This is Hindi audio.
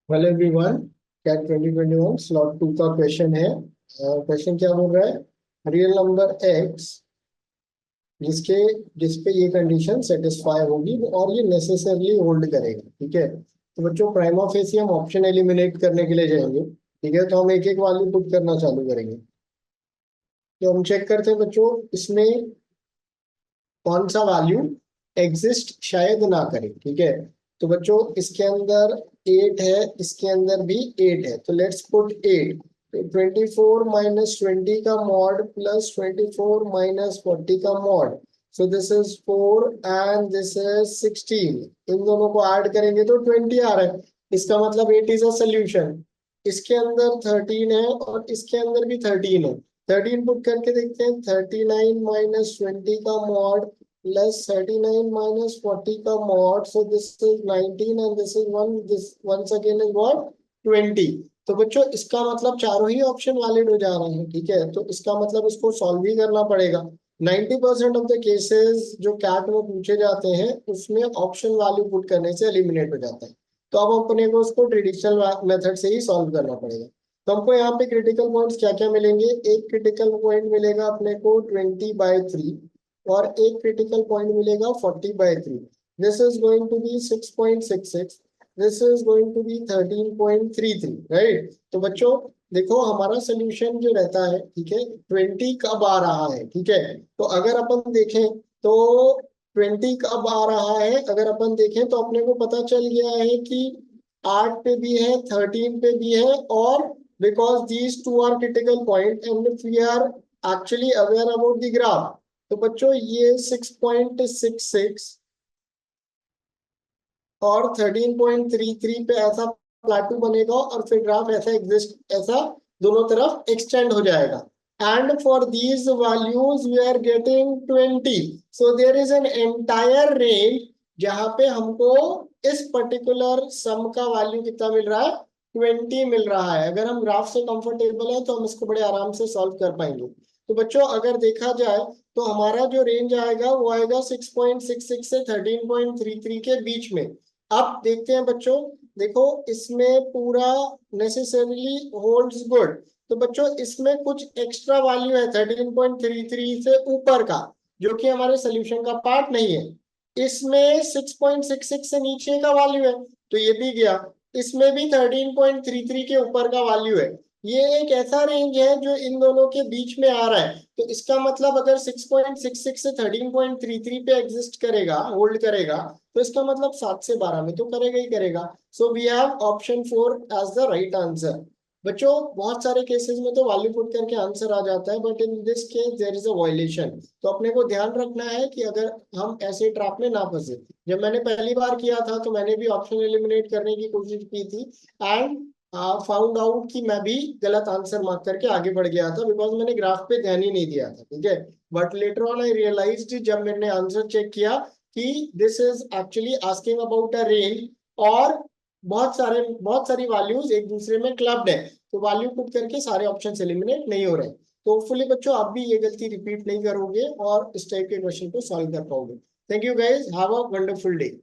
Hello everyone. कैट 2021 स्लॉट 2 का क्वेश्चन है। क्वेश्चन क्या बोल रहा है? रियल नंबर एक्स जिसके जिसपे ये कंडीशन सेटिस्फाई होगी और ये नेसेसरली होल्ड करेगा। ठीक है, तो बच्चों प्राइमा फेसी हम ऑप्शन एलिमिनेट करने के लिए जाएंगे। ठीक है, तो हम एक एक वैल्यू पुट करना चालू करेंगे। तो हम चेक करते हैं बच्चों, इसमें कौन सा वैल्यू एग्जिस्ट शायद ना करे। ठीक है, तो बच्चों इसके अंदर 8 है, इसके अंदर भी 8 है, तो लेट्स पुट 8। तो 24 - 20 का मॉड प्लस 24 - 40 का mod, so this is 4 and this is 16। इन दोनों को ऐड करेंगे तो 20 आ रहा है। इसका मतलब 8 इज अ सोल्यूशन। इसके अंदर 13 है और इसके अंदर भी 13 है। 13 पुट करके देखते हैं। 39 - 20 का मॉड प्लस 39 - 40 का mod, so this is 19 and this is 1, this once again is what 20। तो बच्चों इसका मतलब चारों ही ऑप्शन वैलिड हो जा रहे हैं। ठीक है, तो इसका मतलब इसको सॉल्व ही करना पड़ेगा। 90% ऑफ द केसेस जो कैट में पूछे जाते हैं उसमें ऑप्शन वैल्यू पुट करने से एलिमिनेट हो जाता है। तो अब अपने को उसको ट्रेडिशनल मेथड से ही सॉल्व करना पड़ेगा। तो हमको यहाँ पे क्रिटिकल पॉइंट्स क्या क्या मिलेंगे? एक क्रिटिकल पॉइंट मिलेगा अपने को 20/3 और एक क्रिटिकल पॉइंट मिलेगा 40/3। This is going to be 6.66, this is going to be 13.33, right. तो बच्चों देखो हमारा सोल्यूशन जो रहता है, ठीक है, 20 कब आ रहा है? ठीक है, तो अगर अपन देखें तो 20 कब आ रहा है, अगर अपन देखें तो अपने को पता चल गया है कि 8 पे भी है, 13 पे भी है, और because these two are critical point and we are actually aware about the graph. तो बच्चों ये 6.66 और 13.33 पे ऐसा प्लाटू बनेगा और फिर ग्राफ ऐसा एग्जिस्ट, ऐसा दोनों तरफ एक्सटेंड हो जाएगा। And for these values we are getting 20, so there is an entire range जहां पे हमको इस पर्टिकुलर सम का वैल्यू कितना मिल रहा है? 20 मिल रहा है। अगर हम ग्राफ से कंफर्टेबल है तो हम इसको बड़े आराम से सॉल्व कर पाएंगे। तो बच्चों अगर देखा जाए तो हमारा जो रेंज आएगा वो आएगा 6.66 से 13.33 के बीच में। अब देखते हैं बच्चों, देखो इसमें पूरा नेसेसरीली होल्ड्स गुड। तो बच्चों इसमें कुछ एक्स्ट्रा वैल्यू है 13.33 से ऊपर का, जो कि हमारे सोल्यूशन का पार्ट नहीं है। इसमें 6.66 से नीचे का वैल्यू है, तो ये भी गया। इसमें भी 13.33 के ऊपर का वैल्यू है। ये एक ऐसा रेंज है जो इन दोनों के बीच में आ रहा है। तो इसका मतलब अगर 6.66 से 13.33 पे एग्जिस्ट करेगा, होल्ड करेगा, तो इसका मतलब 7 से 12 में तो करेगा ही करेगा। So we have option 4 as the right answer. बच्चों बहुत सारे केसेस में तो वैल्यू पुट करके आंसर आ जाता है, but in this case there is a violation. तो अपने को ध्यान रखना है कि अगर हम ऐसे ट्रैप में ना फंसे। जब मैंने पहली बार किया था तो मैंने भी ऑप्शन एलिमिनेट करने की कोशिश की थी एंड फाउंड आउट कि मैं भी गलत आंसर मार्क करके आगे बढ़ गया था, बिकॉज मैंने ग्राफ पे ध्यान ही नहीं दिया था। ठीक है, but later on I realised जब मैंने आंसर चेक किया कि this is actually asking about a range, और बहुत सारी वैल्यूज एक दूसरे में क्लब्ड है, तो वैल्यू पुट करके सारे ऑप्शन एलिमिनेट नहीं हो रहे। तो होपफुली बच्चों आप भी ये गलती रिपीट नहीं करोगे और इस टाइप के क्वेश्चन को सॉल्व कर पाओगे। Thank you guys, have a wonderful day.